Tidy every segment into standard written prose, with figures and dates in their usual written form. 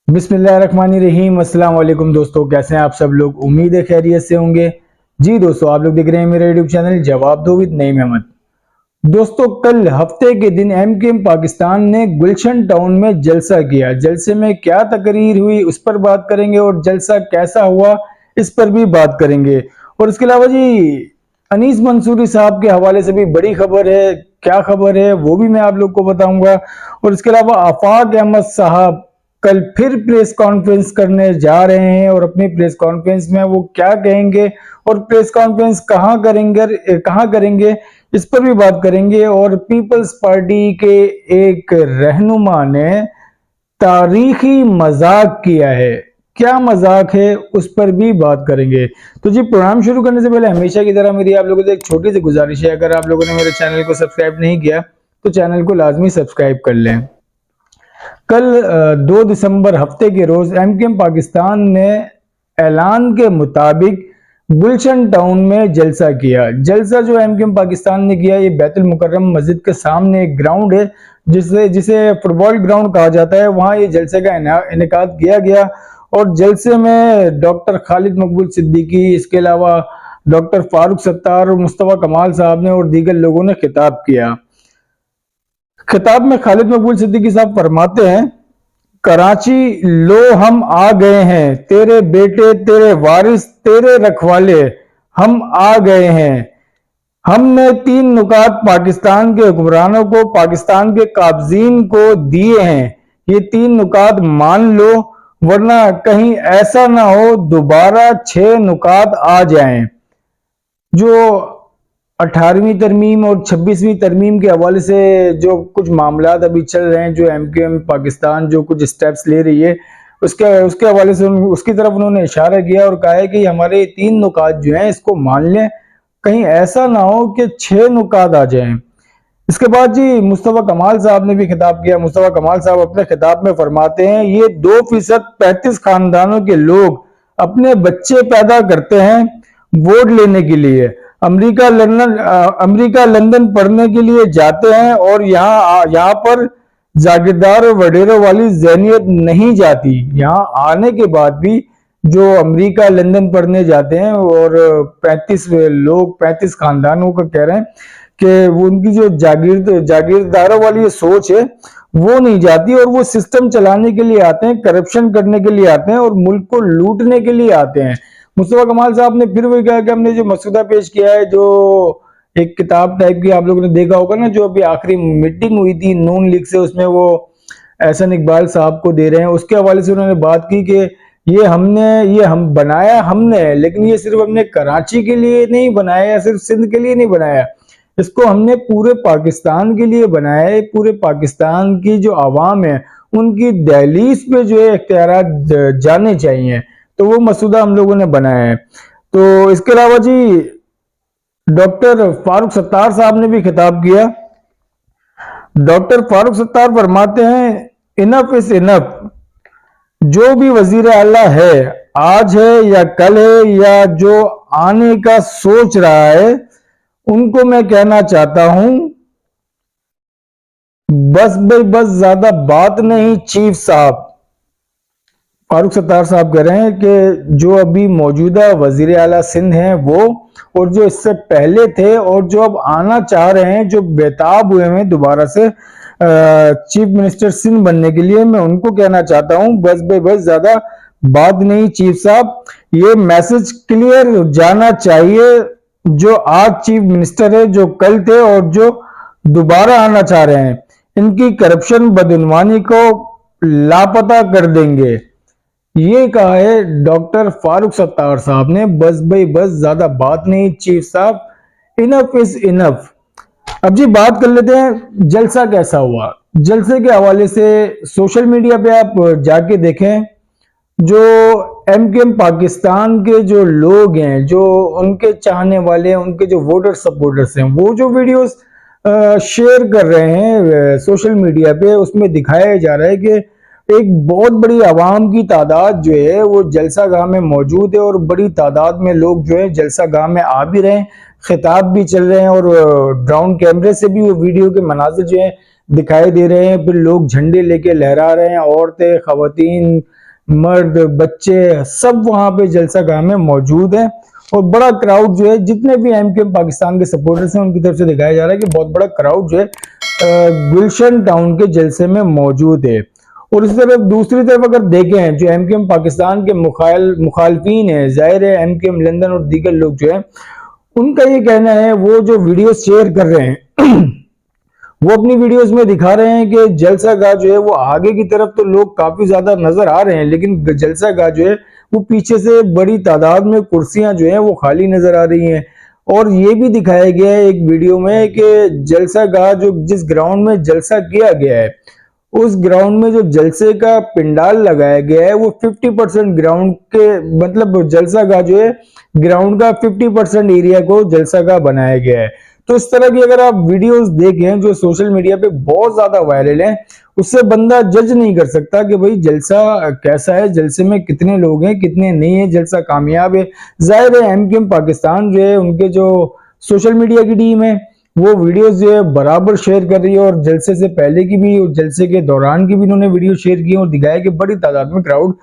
बिस्मिल्लाहिर्रहमानिर्रहीम। अस्सलाम वालेकुम दोस्तों, कैसे हैं आप सब लोग। उम्मीद है खैरियत से होंगे। जी दोस्तों, आप लोग देख रहे हैं मेरा यूट्यूब चैनल जवाब दो विद नईम अहमद। दोस्तों, कल हफ्ते के दिन एमकेएम पाकिस्तान ने गुलशन टाउन में जलसा किया। जलसे में क्या तकरीर हुई उस पर बात करेंगे और जलसा कैसा हुआ इस पर भी बात करेंगे। और इसके अलावा जी अनीस मंसूरी साहब के हवाले से भी बड़ी खबर है। क्या खबर है वो भी मैं आप लोग को बताऊंगा। और इसके अलावा आफाक अहमद साहब कल फिर प्रेस कॉन्फ्रेंस करने जा रहे हैं और अपनी प्रेस कॉन्फ्रेंस में वो क्या कहेंगे और प्रेस कॉन्फ्रेंस कहाँ करेंगे इस पर भी बात करेंगे। और पीपल्स पार्टी के एक रहनुमा ने तारीखी मजाक किया है। क्या मजाक है उस पर भी बात करेंगे। तो जी, प्रोग्राम शुरू करने से पहले हमेशा की तरह मेरी आप लोगों से एक छोटी सी गुजारिश है, अगर आप लोगों ने मेरे चैनल को सब्सक्राइब नहीं किया तो चैनल को लाजमी सब्सक्राइब कर लें। कल 2 दिसंबर हफ्ते के रोज एमकेएम पाकिस्तान ने ऐलान के मुताबिक गुलशन टाउन में जलसा किया। जलसा जो एमकेएम पाकिस्तान ने किया, ये बैतुल मुकर्रम मस्जिद के सामने एक ग्राउंड है जिसे जिसे फुटबॉल ग्राउंड कहा जाता है, वहां ये जलसे का इनेकाद किया गया। और जलसे में डॉक्टर खालिद मकबूल सिद्दीकी, इसके अलावा डॉक्टर फारूक सत्तार और मुस्तफा कमाल साहब ने और दीगर लोगों ने खिताब किया। खिताब में खालिद मकबूल सिद्दीकी साहब फरमाते हैं, कराची लो हम आ गए हैं, तेरे बेटे तेरे वारिस तेरे रखवाले हम आ गए हैं। हमने 3 नुकात पाकिस्तान के हुक्मरानों को, पाकिस्तान के काबजीन को दिए हैं। ये 3 नुकात मान लो, वरना कहीं ऐसा ना हो दोबारा 6 नुकात आ जाएं। जो 18वीं तरमीम और 26वीं तरमीम के हवाले से जो कुछ मामलात अभी चल रहे हैं, जो एमकेएम पाकिस्तान जो कुछ स्टेप्स ले रही है, उसके उसके हवाले से उसकी तरफ उन्होंने इशारा किया और कहा है कि हमारे 3 नुकात जो हैं इसको मान लें, कहीं ऐसा ना हो कि 6 नुकात आ जाएं। इसके बाद जी मुस्तफा कमाल साहब ने भी खिताब किया। मुस्तफा कमाल साहब अपने खिताब में फरमाते हैं, ये 2% 35 खानदानों के लोग अपने बच्चे पैदा करते हैं वोट लेने के लिए। अमेरिका लंदन पढ़ने के लिए जाते हैं और यहाँ पर जागीरदार और वडेरों वाली ज़हनियत नहीं जाती। यहाँ आने के बाद भी जो अमेरिका लंदन पढ़ने जाते हैं और 35 खानदानों का कह रहे हैं कि वो उनकी जो जागीरदारों वाली ये सोच है वो नहीं जाती और वो सिस्टम चलाने के लिए आते हैं, करप्शन करने के लिए आते हैं और मुल्क को लूटने के लिए आते हैं। मुस्तफा कमाल साहब ने फिर वही कहा कि हमने जो मसूदा पेश किया है, जो एक किताब टाइप की आप लोगों ने देखा होगा ना, जो अभी आखिरी मीटिंग हुई थी नून लीग से, उसमें वो एहसन इकबाल साहब को दे रहे हैं, उसके हवाले से उन्होंने बात की कि ये हम बनाया हमने, लेकिन ये सिर्फ हमने कराची के लिए नहीं बनाया या सिर्फ सिंध के लिए नहीं बनाया, इसको हमने पूरे पाकिस्तान के लिए बनाया है। पूरे पाकिस्तान की जो आवाम है उनकी दहलीज पे जो है इख्तियारात जाने चाहिए, तो वो मसूदा हम लोगों ने बनाया है। तो इसके अलावा जी डॉक्टर फारूक सत्तार साहब ने भी खिताब किया। डॉक्टर फारूक सत्तार फरमाते हैं, इनफ इज इनफ। जो भी वजीर आला है, आज है या कल है या जो आने का सोच रहा है, उनको मैं कहना चाहता हूं, बस भाई बस, ज्यादा बात नहीं चीफ साहब। फारूक सत्तार साहब कह रहे हैं कि जो अभी मौजूदा वजीर आला सिंध हैं वो, और जो इससे पहले थे और जो अब आना चाह रहे हैं, जो बेताब हुए हैं दोबारा से चीफ मिनिस्टर सिंध बनने के लिए, मैं उनको कहना चाहता हूं, बस भाई बस, ज्यादा बात नहीं चीफ साहब। ये मैसेज क्लियर जाना चाहिए, जो आज चीफ मिनिस्टर है, जो कल थे और जो दोबारा आना चाह रहे हैं, इनकी करप्शन बदउनवानी को लापता कर देंगे। ये कहा है डॉक्टर फारूक सत्तार साहब ने। बस भाई बस, ज्यादा बात नहीं चीफ साहब, इनफ इज इनफ। अब जी बात कर लेते हैं जलसा कैसा हुआ। जलसे के हवाले से सोशल मीडिया पे आप जाके देखें, जो एमकेएम पाकिस्तान के जो लोग हैं, जो उनके चाहने वाले हैं, उनके जो वोटर सपोर्टर्स हैं, वो जो वीडियोस शेयर कर रहे हैं सोशल मीडिया पे, उसमें दिखाया जा रहा है कि एक बहुत बड़ी आवाम की तादाद जो है वो जलसा गाह में मौजूद है और बड़ी तादाद में लोग जो है जलसा गाह में आ भी रहे हैं, खिताब भी चल रहे हैं और ड्रोन कैमरे से भी वो वीडियो के मनाजिर जो है दिखाई दे रहे हैं, फिर लोग झंडे लेके लहरा रहे हैं, औरतें, खवातीन, मर्द, बच्चे सब वहां पे जलसा गाह में मौजूद है। और बड़ा क्राउड जो है, जितने भी एमकेएम पाकिस्तान के सपोर्टर्स हैं उनकी तरफ से दिखाया जा रहा है कि बहुत बड़ा क्राउड जो है गुलशन टाउन के जलसे में मौजूद है। और इसी तरफ दूसरी तरफ अगर देखें, जो एमकेएम पाकिस्तान के मुखालफीन है, जाहिर है एमकेएम लंदन और दीगर लोग जो है उनका ये कहना है, वो जो वीडियो शेयर कर रहे हैं वो अपनी वीडियोस में दिखा रहे हैं कि जलसा गाह जो है वो आगे की तरफ तो लोग काफी ज्यादा नजर आ रहे हैं, लेकिन जलसा गाह जो है वो पीछे से बड़ी तादाद में कुर्सियां जो है वो खाली नजर आ रही हैं। और ये भी दिखाया गया है एक वीडियो में कि जलसा गाह जो जिस ग्राउंड में जलसा किया गया है, उस ग्राउंड में जो जलसे का पिंडाल लगाया गया है वो 50% ग्राउंड के, मतलब जलसा गाह जो है ग्राउंड का 50% एरिया को जलसा गाह बनाया गया है। तो इस तरह की अगर आप वीडियोस देखें जो सोशल मीडिया पे बहुत ज्यादा वायरल है, उससे बंदा जज नहीं कर सकता कि भाई जलसा कैसा है, जलसे में कितने लोग हैं, कितने नहीं है, जलसा कामयाब है। जाहिर है एमकेएम पाकिस्तान जो है, उनके जो सोशल मीडिया की टीम है वो वीडियोस जो है बराबर शेयर कर रही है, और जलसे से पहले की भी और जलसे के दौरान की भी उन्होंने वीडियो शेयर की और दिखाया कि बड़ी तादाद में क्राउड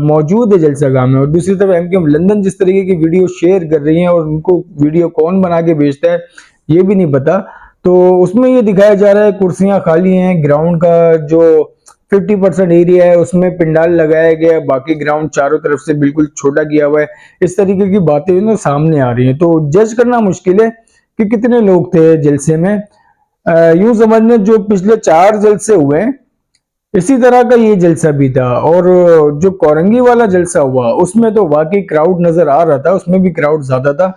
मौजूद है जलसा गाह में। और दूसरी तरफ एमकेएम लंदन जिस तरीके की वीडियो शेयर कर रही है, और उनको वीडियो कौन बना के भेजता है ये भी नहीं पता, तो उसमें ये दिखाया जा रहा है कुर्सियां खाली हैं, ग्राउंड का जो 50% एरिया है उसमें पिंडाल लगाया गया है, बाकी ग्राउंड चारों तरफ से बिल्कुल छोटा किया हुआ है। इस तरीके की बातें ना सामने आ रही हैं, तो जज करना मुश्किल है कि कितने लोग थे जलसे में। यूं समझने जो पिछले 4 जलसे हुए इसी तरह का ये जलसा भी था, और जो कोरंगी वाला जलसा हुआ उसमें तो वाकई क्राउड नजर आ रहा था, उसमें भी क्राउड ज्यादा था।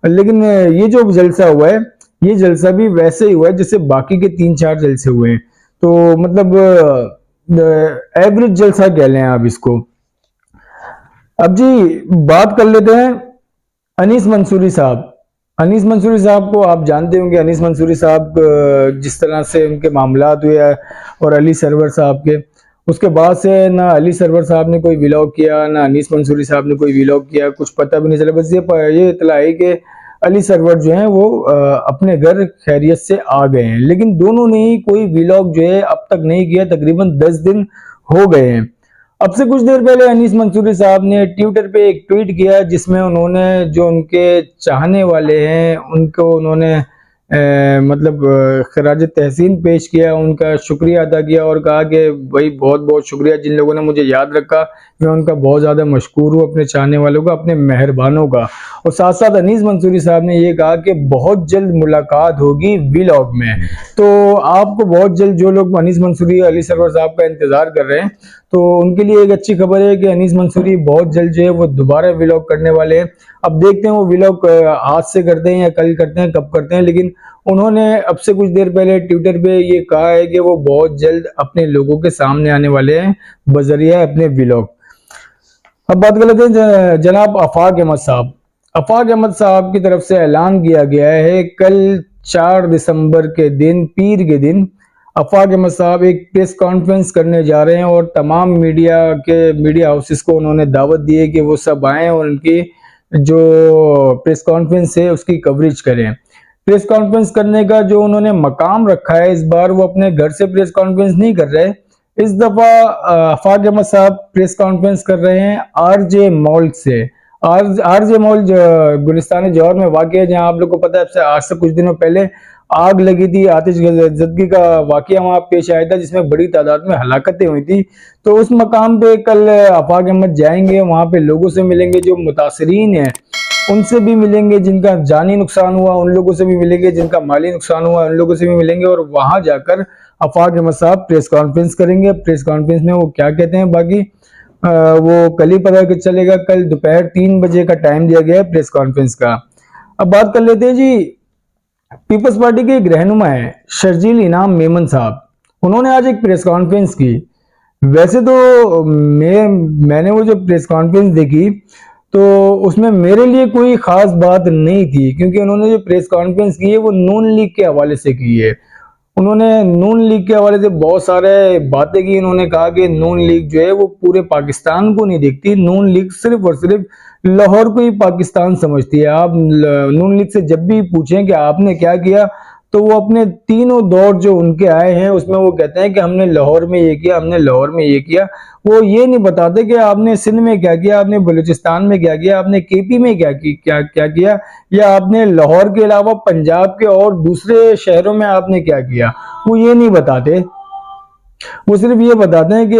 लेकिन ये जो जलसा हुआ है ये जलसा भी वैसे ही हुआ है जैसे बाकी के 3-4 जलसे हुए हैं, तो मतलब एवरेज जलसा कह लें आप इसको। अब जी बात कर लेते हैं अनीस मंसूरी साहब। अनीस मंसूरी साहब को आप जानते होंगे, अनीस मंसूरी साहब जिस तरह से उनके मामलात हुए और अली सरवर साहब के, उसके बाद से ना अली सरवर साहब ने कोई व्लॉग किया, ना अनीस मंसूरी साहब ने कोई व्लॉग किया, कुछ पता भी नहीं चला। बस ये इतला है कि अली सरवर जो है वो अपने घर खैरियत से आ गए हैं, लेकिन दोनों ने ही कोई व्लॉग जो है अब तक नहीं किया, तकरीबन 10 दिन हो गए हैं। अब से कुछ देर पहले अनीस मंसूरी साहब ने ट्विटर पे एक ट्वीट किया जिसमें उन्होंने जो उनके चाहने वाले हैं उनको उन्होंने मतलब खराज तहसीन पेश किया, उनका शुक्रिया अदा किया और कहा कि भाई बहुत बहुत शुक्रिया जिन लोगों ने मुझे याद रखा, मैं उनका बहुत ज़्यादा मशकूर हूँ, अपने चाहने वालों का, अपने मेहरबानों का। और साथ साथ अनीस मंसूरी साहब ने ये कहा कि बहुत जल्द मुलाकात होगी व्लॉग में। तो आपको बहुत जल्द जो लोग अनीस मंसूरी अली सरवर साहब का इंतज़ार कर रहे हैं तो उनके लिए एक अच्छी खबर है कि अनीस मंसूरी बहुत जल्द जो है वो दोबारा व्लॉग करने वाले हैं। अब देखते हैं वो व्लॉग आज से करते हैं या कल करते हैं, कब करते हैं, लेकिन उन्होंने अब से कुछ देर पहले ट्विटर पे ये कहा है कि वो बहुत जल्द अपने लोगों के सामने आने वाले हैं बजरिया अपने व्लॉग। अब बात कर लेते हैं जनाब आफाक अहमद साहब। आफाक अहमद साहब की तरफ से ऐलान किया गया है कल 4 दिसंबर के दिन, पीर के दिन, आफाक अहमद साहब एक प्रेस कॉन्फ्रेंस करने जा रहे हैं और तमाम मीडिया हाउसेस को उन्होंने दावत दी है कि वो सब आएं और उनकी जो प्रेस कॉन्फ्रेंस है उसकी कवरेज करें। प्रेस कॉन्फ्रेंस करने का जो उन्होंने मकाम रखा है, इस बार वो अपने घर से प्रेस कॉन्फ्रेंस नहीं कर रहे, इस दफा आफाक अहमद साहब प्रेस कॉन्फ्रेंस कर रहे हैं आरजे मॉल से। आरजे मॉल गुलिस्तान जौहर में वाक़ है, जहां आप लोग को पता है आज से कुछ दिनों पहले आग लगी थी, आतिशज़दगी का वाकया वहां पेश आया था जिसमें बड़ी तादाद में हलाकतें हुई थी। तो उस मकाम पे कल आफाक अहमद जाएंगे, वहां पे लोगों से मिलेंगे जो मुतासरीन हैं, उनसे भी मिलेंगे, जिनका जानी नुकसान हुआ उन लोगों से भी मिलेंगे, जिनका माली नुकसान हुआ उन लोगों से भी मिलेंगे, और वहां जाकर आफाक अहमद साहब प्रेस कॉन्फ्रेंस करेंगे। प्रेस कॉन्फ्रेंस में वो क्या कहते हैं बाकी वो कल ही पता चलेगा। कल दोपहर 3 बजे का टाइम दिया गया है प्रेस कॉन्फ्रेंस का। अब बात कर लेते हैं जी, पीपल्स पार्टी के एक रहनुमा है शर्जील इनाम मेमन साहब, उन्होंने आज एक प्रेस कॉन्फ्रेंस की। वैसे तो मैंने वो जो प्रेस कॉन्फ्रेंस देखी तो उसमें मेरे लिए कोई खास बात नहीं थी, क्योंकि उन्होंने जो प्रेस कॉन्फ्रेंस की है वो नून लीग के हवाले से की है। उन्होंने नून लीग के हवाले से बहुत सारे बातें की। उन्होंने कहा कि नून लीग जो है वो पूरे पाकिस्तान को नहीं देखती, नून लीग सिर्फ और सिर्फ लाहौर को ही पाकिस्तान समझती है। आप नून लीग से जब भी पूछें कि आपने क्या किया तो वो अपने तीनों दौर जो उनके आए हैं उसमें वो कहते हैं कि हमने लाहौर में ये किया, हमने लाहौर में ये किया। वो ये नहीं बताते कि आपने सिंध में क्या किया, आपने बलूचिस्तान में क्या किया, आपने केपी में क्या किया, या आपने लाहौर के अलावा पंजाब के और दूसरे शहरों में आपने क्या किया। वो ये नहीं बताते। वो सिर्फ ये बताते हैं कि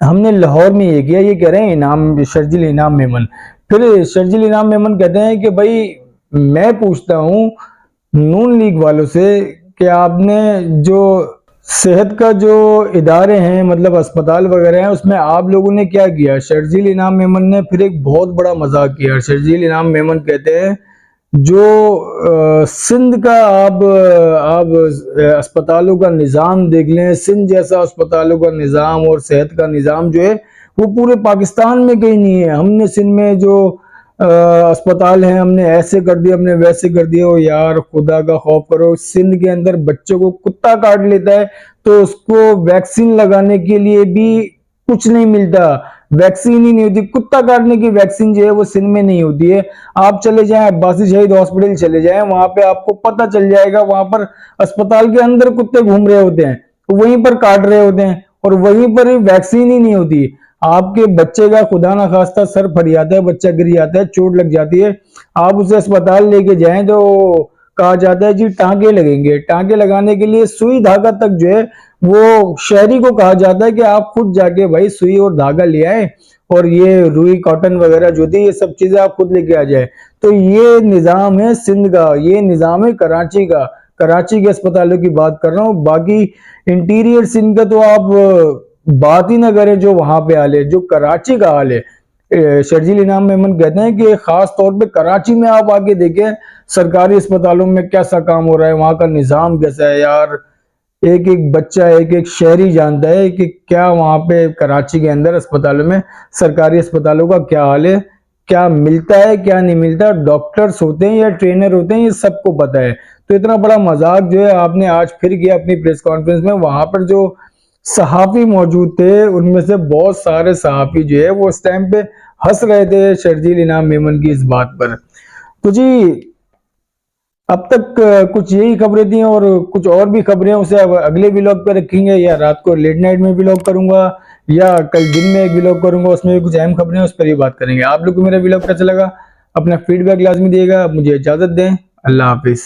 हमने लाहौर में ये किया। ये कह रहे हैं इनाम, शर्जील इनाम मेमन। फिर शर्जील इनाम मेमन कहते हैं कि भाई मैं पूछता हूँ नून लीग वालों से कि आपने जो सेहत का जो इदारे हैं, मतलब अस्पताल वगैरह हैं, उसमें आप लोगों ने क्या किया। शर्जील इनाम मेमन ने फिर एक बहुत बड़ा मजाक किया। शर्जील इनाम मेमन कहते हैं जो सिंध का आप अस्पतालों का निज़ाम देख लें, सिंध जैसा अस्पतालों का निज़ाम और सेहत का निज़ाम जो है वो पूरे पाकिस्तान में कहीं नहीं है। हमने सिंध में जो अस्पताल हैं हमने ऐसे कर दिया, हमने वैसे कर दिया। ओ यार खुदा का खौफ करो, सिंध के अंदर बच्चों को कुत्ता काट लेता है तो उसको वैक्सीन लगाने के लिए भी कुछ नहीं मिलता, वैक्सीन ही नहीं होती। कुत्ता काटने की वैक्सीन जो है वो सिंध में नहीं होती है। आप चले जाएं अब्बासी शहीद हॉस्पिटल चले जाएं, वहां पे आपको पता चल जाएगा। वहां पर अस्पताल के अंदर कुत्ते घूम रहे होते हैं, वहीं पर काट रहे होते हैं और वहीं पर वैक्सीन ही नहीं होती। आपके बच्चे का खुदा ना खास्ता सर फट जाता है, बच्चा गिर जाता है, चोट लग जाती है, आप उसे अस्पताल लेके जाएं तो कहा जाता है जी टांके लगेंगे। टांके लगाने के लिए सुई धागा तक जो है वो शहरी को कहा जाता है कि आप खुद जाके भाई सुई और धागा ले आए और ये रुई कॉटन वगैरह जो थी ये सब चीजें आप खुद लेके आ जाए। तो ये निजाम है सिंध का, ये निजाम है कराची का। कराची के अस्पतालों की बात कर रहा हूँ, बाकी इंटीरियर सिंध का तो आप बात ही ना करें। जो वहां पे हाल है, जो कराची का हाल है, शर्जील इनाम मेमन कहते हैं कि खास तौर पे कराची में आप आके देखें सरकारी अस्पतालों में कैसा काम हो रहा है, वहां का निजाम कैसा है। यार एक एक बच्चा, एक एक शहरी जानता है कि क्या वहां पे कराची के अंदर अस्पतालों में, सरकारी अस्पतालों का क्या हाल है, क्या मिलता है क्या नहीं मिलता, डॉक्टर्स होते हैं या ट्रेनर होते हैं, ये सबको पता है। तो इतना बड़ा मजाक जो है आपने आज फिर किया अपनी प्रेस कॉन्फ्रेंस में। वहां पर जो सहाफी मौजूद थे उनमें से बहुत सारे सहाफी जो है वो उस टाइम पे हंस रहे थे शर्जील इनाम मेमन की इस बात पर। तो जी अब तक कुछ यही खबरें थी और कुछ और भी खबरें उसे अगले व्लॉग पे रखेंगे, या रात को लेट नाइट में व्लॉग करूंगा, या कल दिन में एक व्लॉग करूंगा, उसमें भी कुछ अहम खबरें उस पर ही बात करेंगे। आप लोग को मेरा व्लॉग कैसा लगा अपना फीडबैक लाजमी दिएगा। मुझे इजाजत दें, अल्लाह हाफिज।